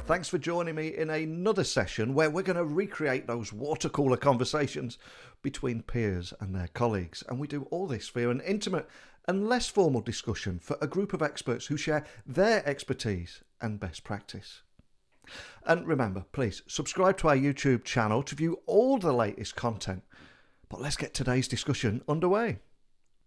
Thanks for joining me in another session where we're going to recreate those water cooler conversations between peers and their colleagues. And we do all this via an intimate and less formal discussion for a group of experts who share their expertise and best practice. And remember, please subscribe to our YouTube channel to view all the latest content. But let's get today's discussion underway.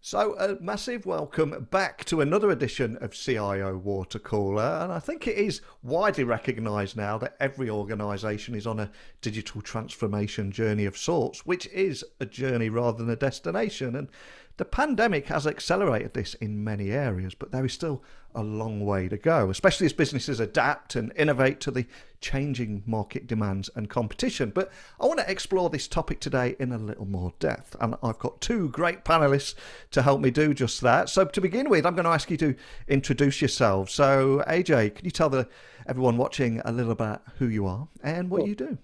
So a massive welcome back to another edition of CIO Water Cooler, and I think it is widely recognised now that every organisation is on a digital transformation journey of sorts, which is a journey rather than a destination, and the pandemic has accelerated this in many areas, but there is still a long way to go, especially as businesses adapt and innovate to the changing market demands and competition. But I want to explore this topic today in a little more depth, and I've got two great panelists to help me do just that. So to begin with, I'm going to ask you to introduce yourselves. So Ajay, can you tell everyone watching a little about who you are and what you do?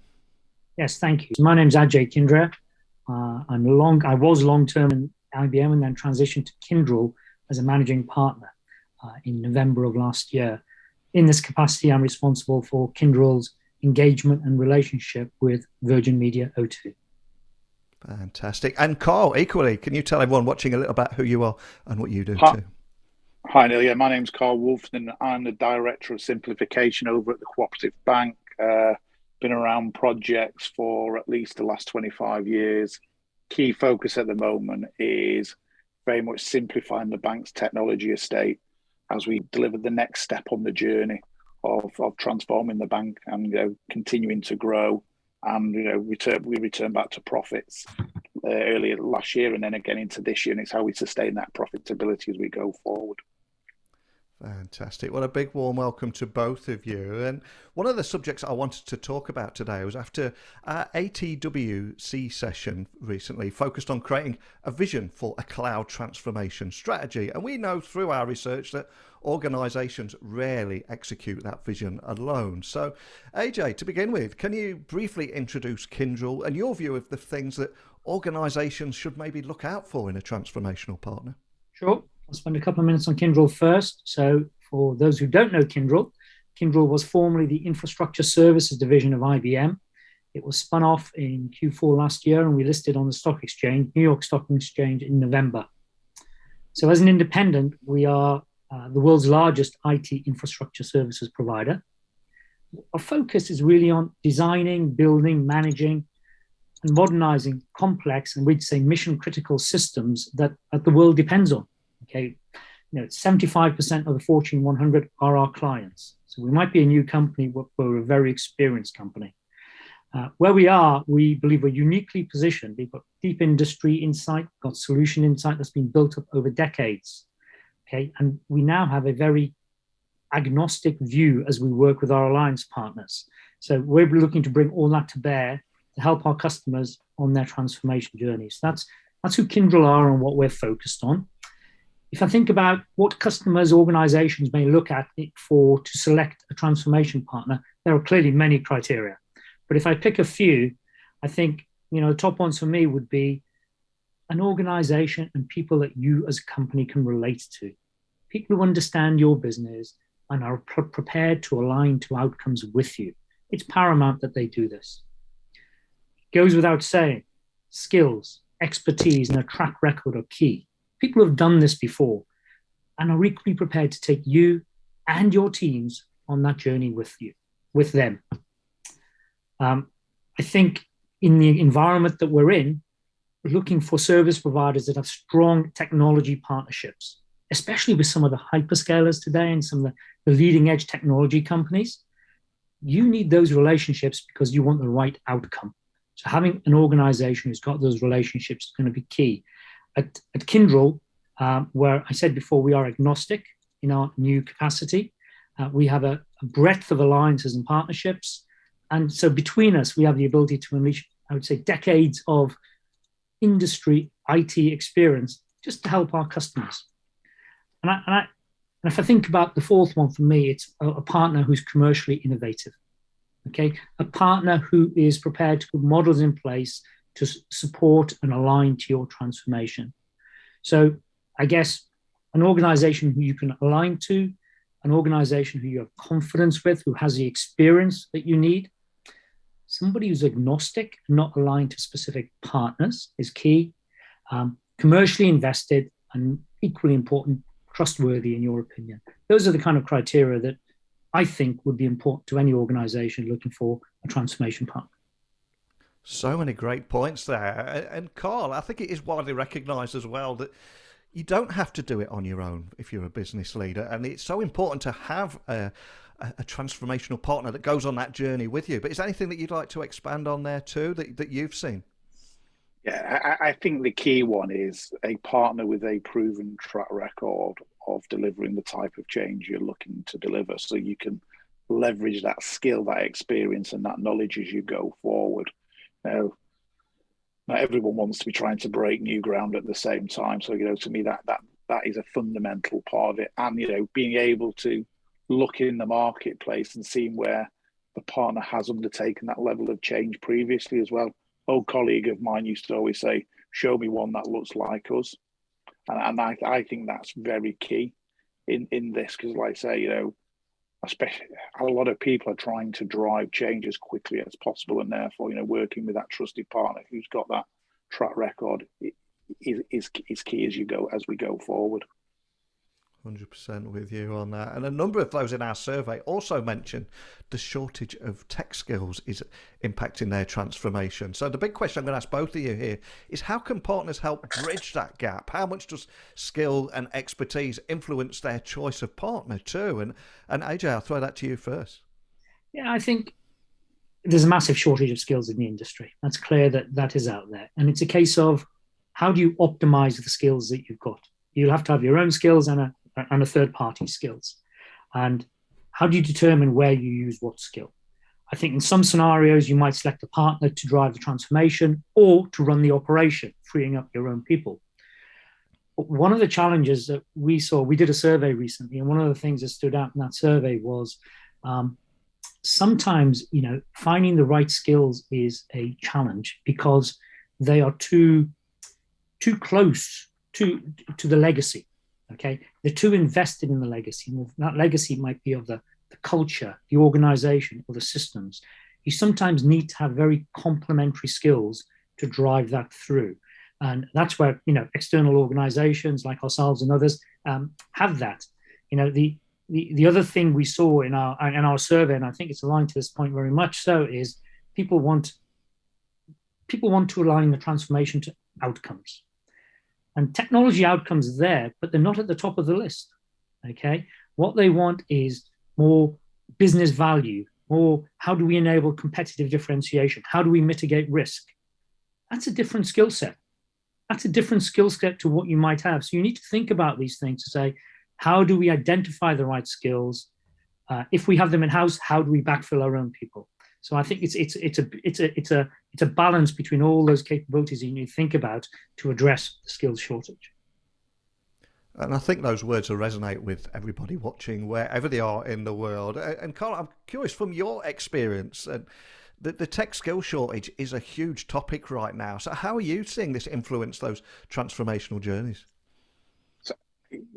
Yes, thank you. My name's Ajay Khindria. I was long-term in IBM and then transitioned to Kyndryl as a managing partner in November of last year. In this capacity, I'm responsible for Kyndryl's engagement and relationship with Virgin Media O2. Fantastic. And Carl, equally, can you tell everyone watching a little about who you are and what you do too? Hi, Neil. Yeah, my name's Carl Woolfenden. I'm the Director of Simplification over at the Cooperative Bank. Been around projects for at least the last 25 years. Key focus at the moment is very much simplifying the bank's technology estate as we deliver the next step on the journey of transforming the bank and continuing to grow and we return back to profits earlier last year and then again into this year, and it's how we sustain that profitability as we go forward. Fantastic. Well, a big warm welcome to both of you. And one of the subjects I wanted to talk about today was after our ATWC session recently focused on creating a vision for a cloud transformation strategy. And we know through our research that organisations rarely execute that vision alone. So, Ajay, to begin with, can you briefly introduce Kyndryl and your view of the things that organisations should maybe look out for in a transformational partner? Sure. I'll spend a couple of minutes on Kyndryl first. So for those who don't know Kyndryl, Kyndryl was formerly the infrastructure services division of IBM. It was spun off in Q4 last year and we listed on the stock exchange, New York Stock Exchange, in November. So as an independent, we are the world's largest IT infrastructure services provider. Our focus is really on designing, building, managing, and modernizing complex and we'd say mission critical systems that the world depends on. Okay, 75% of the Fortune 100 are our clients. So we might be a new company, but we're a very experienced company. Where we are, we believe we're uniquely positioned. We've got deep industry insight, got solution insight that's been built up over decades. Okay, and we now have a very agnostic view as we work with our alliance partners. So we're looking to bring all that to bear to help our customers on their transformation journeys. That's who Kyndryl are and what we're focused on. If I think about what customers, organizations may look at it for to select a transformation partner, there are clearly many criteria. But if I pick a few, I think, the top ones for me would be an organization and people that you as a company can relate to. People who understand your business and are prepared to align to outcomes with you. It's paramount that they do this. It goes without saying, skills, expertise, and a track record are key. People who have done this before and are equally prepared to take you and your teams on that journey with them. I think in the environment that we're in, we're looking for service providers that have strong technology partnerships, especially with some of the hyperscalers today and some of the leading edge technology companies. You need those relationships because you want the right outcome. So having an organization who's got those relationships is going to be key. At Kyndryl, where I said before, we are agnostic in our new capacity. We have a breadth of alliances and partnerships. And so between us, we have the ability to unleash, I would say, decades of industry IT experience just to help our customers. And if I think about the fourth one for me, it's a partner who's commercially innovative. Okay, a partner who is prepared to put models in place to support and align to your transformation. So I guess an organization who you can align to, an organization who you have confidence with, who has the experience that you need. Somebody who's agnostic, not aligned to specific partners is key. Commercially invested and equally important, trustworthy in your opinion. Those are the kind of criteria that I think would be important to any organization looking for a transformation partner. So many great points there. And Carl, I think it is widely recognised as well that you don't have to do it on your own if you're a business leader. And it's so important to have a transformational partner that goes on that journey with you. But is there anything that you'd like to expand on there too that you've seen? Yeah, I think the key one is a partner with a proven track record of delivering the type of change you're looking to deliver, so you can leverage that skill, that experience, and that knowledge as you go forward. Now, not everyone wants to be trying to break new ground at the same time. So, to me, that is a fundamental part of it. And, being able to look in the marketplace and seeing where the partner has undertaken that level of change previously as well. Old colleague of mine used to always say, show me one that looks like us. And I think that's very key in this, because like I say, especially a lot of people are trying to drive change as quickly as possible, and therefore, working with that trusted partner who's got that track record is key as we go forward. 100% with you on that. And a number of those in our survey also mentioned the shortage of tech skills is impacting their transformation. So the big question I'm going to ask both of you here is, how can partners help bridge that gap? How much does skill and expertise influence their choice of partner too? And Ajay, I'll throw that to you first. Yeah, I think there's a massive shortage of skills in the industry. That's clear that is out there. And it's a case of, how do you optimize the skills that you've got? You'll have to have your own skills and a third-party skills. And how do you determine where you use what skill? I think in some scenarios, you might select a partner to drive the transformation or to run the operation, freeing up your own people. But one of the challenges that we saw, we did a survey recently, and one of the things that stood out in that survey was sometimes, finding the right skills is a challenge because they are too close to the legacy. Okay, they're too invested in the legacy. And that legacy might be of the culture, the organization, or the systems. You sometimes need to have very complementary skills to drive that through. And that's where, external organizations like ourselves and others have that. The other thing we saw in our survey, and I think it's aligned to this point very much so, is people want to align the transformation to outcomes. And technology outcomes are there, but they're not at the top of the list. Okay, what they want is more business value, more how do we enable competitive differentiation? How do we mitigate risk? That's a different skill set. That's a different skill set to what you might have. So you need to think about these things to say, how do we identify the right skills? If we have them in-house, how do we backfill our own people? So I think it's a balance between all those capabilities you need to think about to address the skills shortage. And I think those words will resonate with everybody watching wherever they are in the world. And Carl, I'm curious from your experience, the tech skill shortage is a huge topic right now. So how are you seeing this influence those transformational journeys?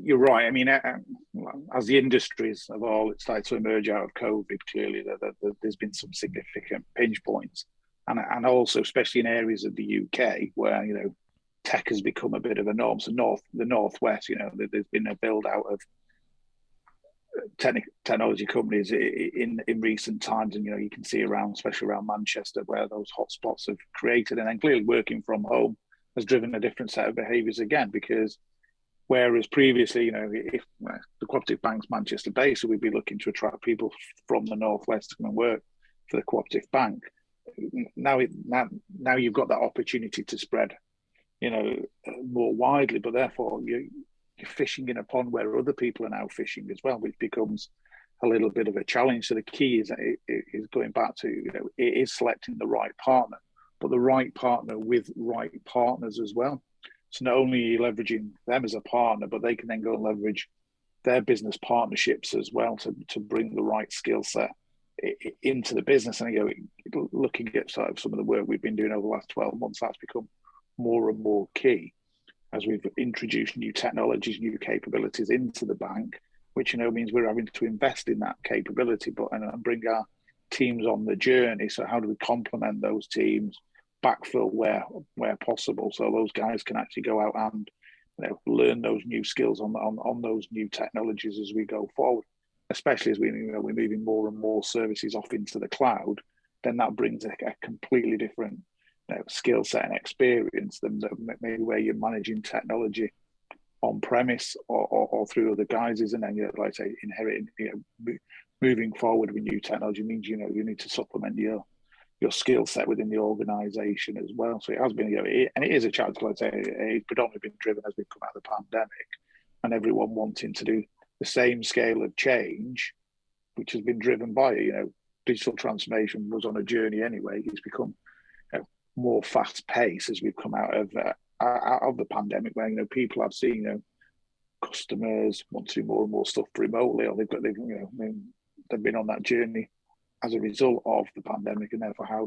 You're right. I mean, as the industries have all started to emerge out of COVID, clearly there's been some significant pinch points, and also especially in areas of the UK where tech has become a bit of a norm. So the northwest, there's been a build out of technology companies in recent times, and you can see especially around Manchester, where those hotspots have created, and then clearly working from home has driven a different set of behaviours again, because whereas previously, if the Cooperative Bank's Manchester based, so we'd be looking to attract people from the northwest to come and work for the Cooperative Bank. Now you've got that opportunity to spread, more widely, but therefore you're fishing in a pond where other people are now fishing as well, which becomes a little bit of a challenge. So the key is going back to, it is selecting the right partner, but the right partner with right partners as well. So not only are you leveraging them as a partner, but they can then go and leverage their business partnerships as well to bring the right skill set into the business. And looking at sort of some of the work we've been doing over the last 12 months, that's become more and more key as we've introduced new technologies, new capabilities into the bank, which means we're having to invest in that capability, but and bring our teams on the journey. So how do we complement those teams, backfill where possible, so those guys can actually go out and learn those new skills on those new technologies as we go forward, especially as we're moving more and more services off into the cloud. Then that brings a completely different skill set and experience than maybe where you're managing technology on premise or through other guises, and then like I say, inheriting moving forward with new technology means you need to supplement your skill set within the organisation as well. So it has been, and it is a challenge. Like I say, it's predominantly been driven as we've come out of the pandemic, and everyone wanting to do the same scale of change, which has been driven by digital transformation was on a journey anyway. It's become more fast paced as we've come out of the pandemic, where people have seen customers want to do more and more stuff remotely, or they've been on that journey as a result of the pandemic, and therefore how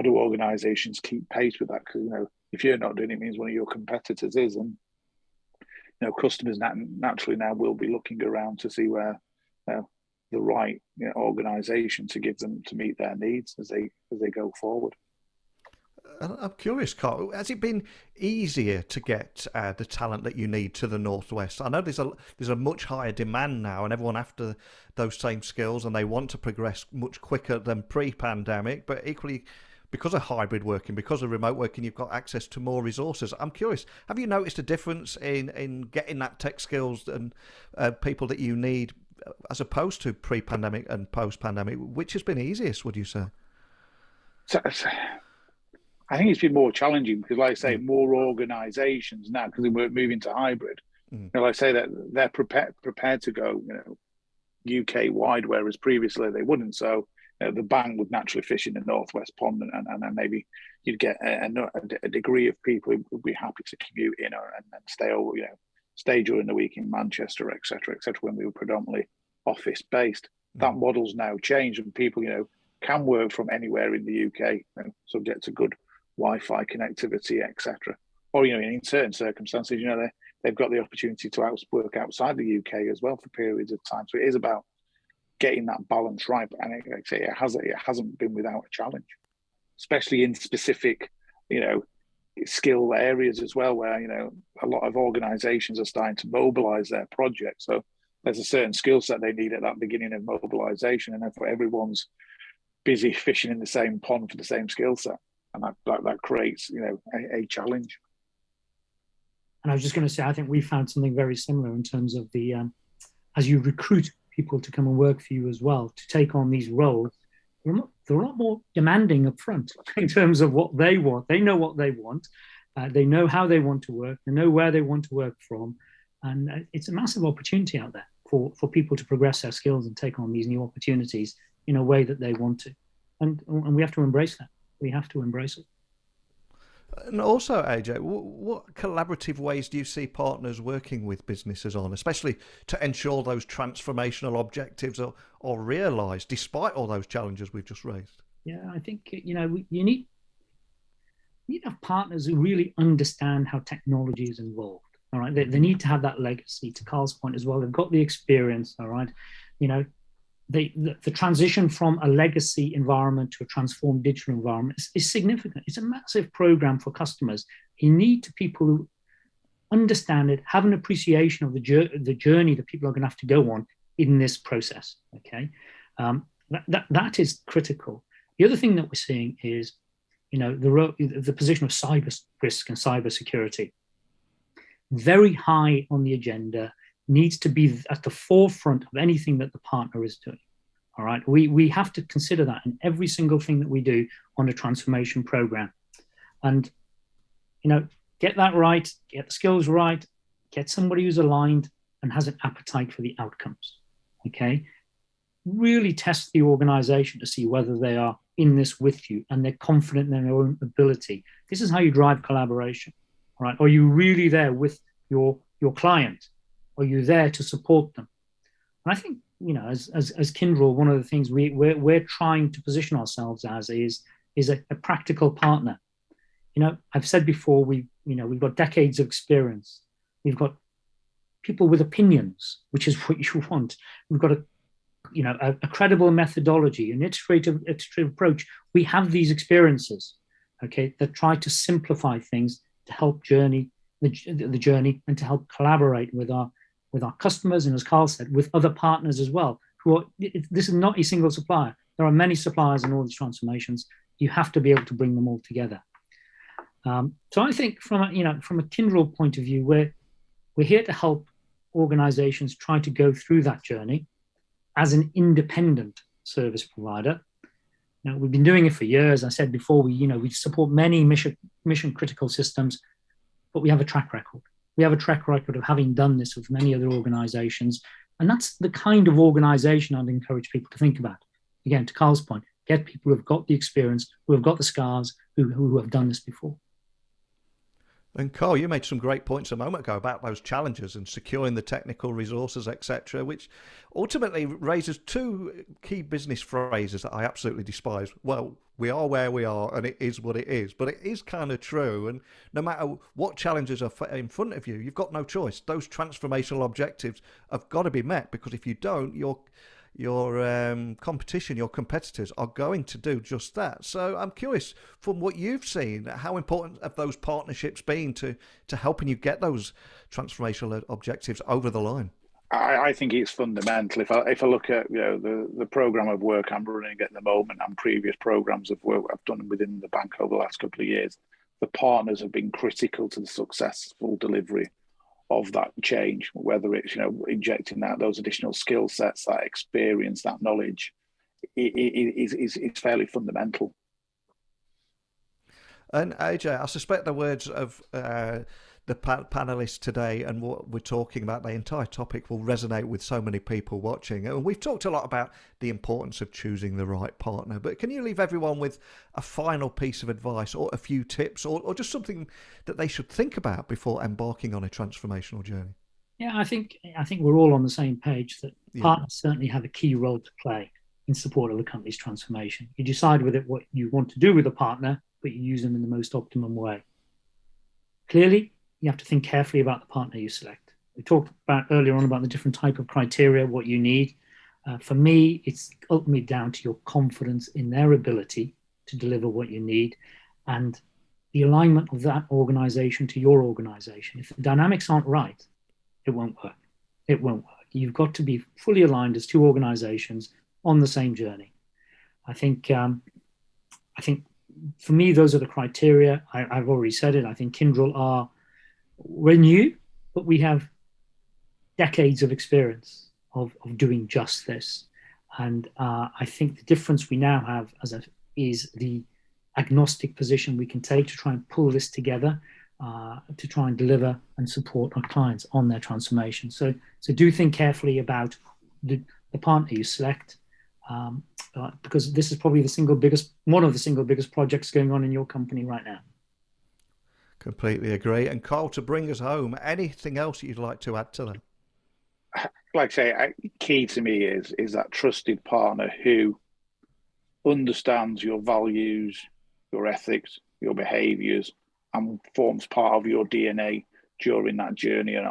do organisations keep pace with that? Because if you're not doing it, it means one of your competitors is, and customers naturally now will be looking around to see where the right organisation to give them to meet their needs as they go forward. I'm curious, Carl, has it been easier to get the talent that you need to the Northwest? I know there's a much higher demand now, and everyone after those same skills, and they want to progress much quicker than pre-pandemic, but equally because of hybrid working, because of remote working, you've got access to more resources. I'm curious, have you noticed a difference in getting that tech skills and people that you need as opposed to pre-pandemic and post-pandemic? Which has been easiest, would you say? So, I think it's been more challenging because, like I say, more organisations now, because we're moving to hybrid, like I say, that they're prepared to go, UK wide, whereas previously they wouldn't. So the bank would naturally fish in the Northwest Pond, and then maybe you'd get a degree of people who would be happy to commute in and stay over, stay during the week in Manchester, etc., when we were predominantly office based. That model's now changed, and people, can work from anywhere in the UK, subject to good Wi-Fi connectivity, etc. Or in certain circumstances, they've got the opportunity to work outside the UK as well for periods of time. So it is about getting that balance right. And like I say, it hasn't been without a challenge, especially in specific, skill areas as well, where a lot of organisations are starting to mobilise their projects. So there's a certain skill set they need at that beginning of mobilisation, and therefore everyone's busy fishing in the same pond for the same skill set. And that creates, a challenge. And I was just going to say, I think we found something very similar in terms of the, as you recruit people to come and work for you as well, to take on these roles, they're a lot more demanding up front in terms of what they want. They know what they want. They know how they want to work. They know where they want to work from. And it's a massive opportunity out there for people to progress their skills and take on these new opportunities in a way that they want to. And we have to embrace that. We have to embrace it. And also, AJ, what collaborative ways do you see partners working with businesses on, especially to ensure those transformational objectives are realised despite all those challenges we've just raised? Yeah, I think, you need to have partners who really understand how technology is involved. All right, they need to have that legacy. To Carl's point as well, they've got the experience. All right, the transition from a legacy environment to a transformed digital environment is significant. It's a massive program for customers. You need people who understand it, have an appreciation of the journey that people are going to have to go on in this process. Okay, that is critical. The other thing that we're seeing is, the position of cyber risk and cyber security. Very high on the agenda, needs to be at the forefront of anything that the partner is doing. All right, we have to consider that in every single thing that we do on a transformation program, and get that right, get the skills right, get somebody who's aligned and has an appetite for the outcomes. Okay, really test the organization to see whether they are in this with you and they're confident in their own ability. This is how you drive collaboration. All right, are you really there with your client? Are you there to support them? And I think, as Kyndryl, one of the things we're trying to position ourselves as is a practical partner. I've said before, we've got decades of experience. We've got people with opinions, which is what you want. We've got a credible methodology, an iterative approach. We have these experiences, okay, that try to simplify things to help the journey and to help collaborate with our customers, and as Carl said, with other partners as well. This is not a single supplier. There are many suppliers in all these transformations. You have to be able to bring them all together. So I think from a Kyndryl point of view, we're here to help organizations try to go through that journey as an independent service provider. Now, we've been doing it for years. I said before, we support many mission critical systems, but we have a track record. We have a track record of having done this with many other organizations. And that's the kind of organization I'd encourage people to think about. Again, to Carl's point, get people who have got the experience, who have got the scars, who have done this before. And Carl, you made some great points a moment ago about those challenges and securing the technical resources, etc., which ultimately raises two key business phrases that I absolutely despise. Well, we are where we are and it is what it is, but it is kind of true. And no matter what challenges are in front of you, you've got no choice. Those transformational objectives have got to be met, because if you don't, your competition, your competitors are going to do just that. So I'm curious, from what you've seen, how important have those partnerships been to helping you get those transformational objectives over the line? I think it's fundamental. If I look at the program of work I'm running at the moment and previous programs of work I've done within the bank over the last couple of years, the partners have been critical to the successful delivery of that change, whether it's injecting those additional skill sets, that experience, that knowledge, is fairly fundamental. And AJ, I suspect the words of the panelists today and what we're talking about, the entire topic, will resonate with so many people watching. And we've talked a lot about the importance of choosing the right partner, but can you leave everyone with a final piece of advice or a few tips or just something that they should think about before embarking on a transformational journey? Yeah, I think we're all on the same page that partners certainly have a key role to play in support of the company's transformation. You decide with it what you want to do with a partner, but you use them in the most optimum way. Clearly, you have to think carefully about the partner you select. We talked about earlier on about the different type of criteria, what you need. For me, it's ultimately down to your confidence in their ability to deliver what you need and the alignment of that organization to your organization. If the dynamics aren't right, it won't work. It won't work. You've got to be fully aligned as two organizations on the same journey. I think for me, those are the criteria. I've already said it. I think Kyndryl we're new, but we have decades of experience of doing just this. And I think the difference we now have is the agnostic position we can take to try and pull this together, to try and deliver and support our clients on their transformation. So do think carefully about the partner you select, because this is probably one of the single biggest projects going on in your company right now. Completely agree. And Carl, to bring us home, anything else you'd like to add to that? Like I say, key to me is that trusted partner who understands your values, your ethics, your behaviours, and forms part of your DNA during that journey and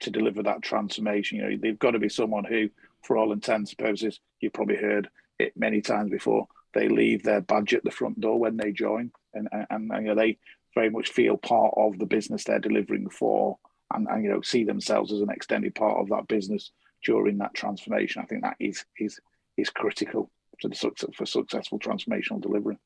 to deliver that transformation. They've got to be someone who, for all intents and purposes, you've probably heard it many times before, they leave their badge at the front door when they join, and they very much feel part of the business they're delivering for, and see themselves as an extended part of that business during that transformation. I think that is critical for successful transformational delivery.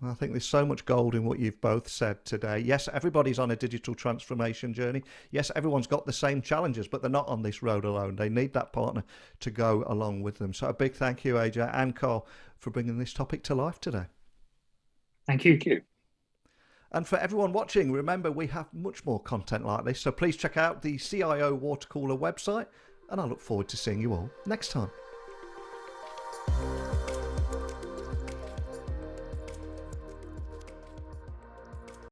Well, I think there's so much gold in what you've both said today. Yes, everybody's on a digital transformation journey. Yes, everyone's got the same challenges, but they're not on this road alone. They need that partner to go along with them. So a big thank you, AJ and Carl, for bringing this topic to life today. Thank you. Thank you. And for everyone watching, remember we have much more content like this, so please check out the CIO WaterCooler website, and I look forward to seeing you all next time.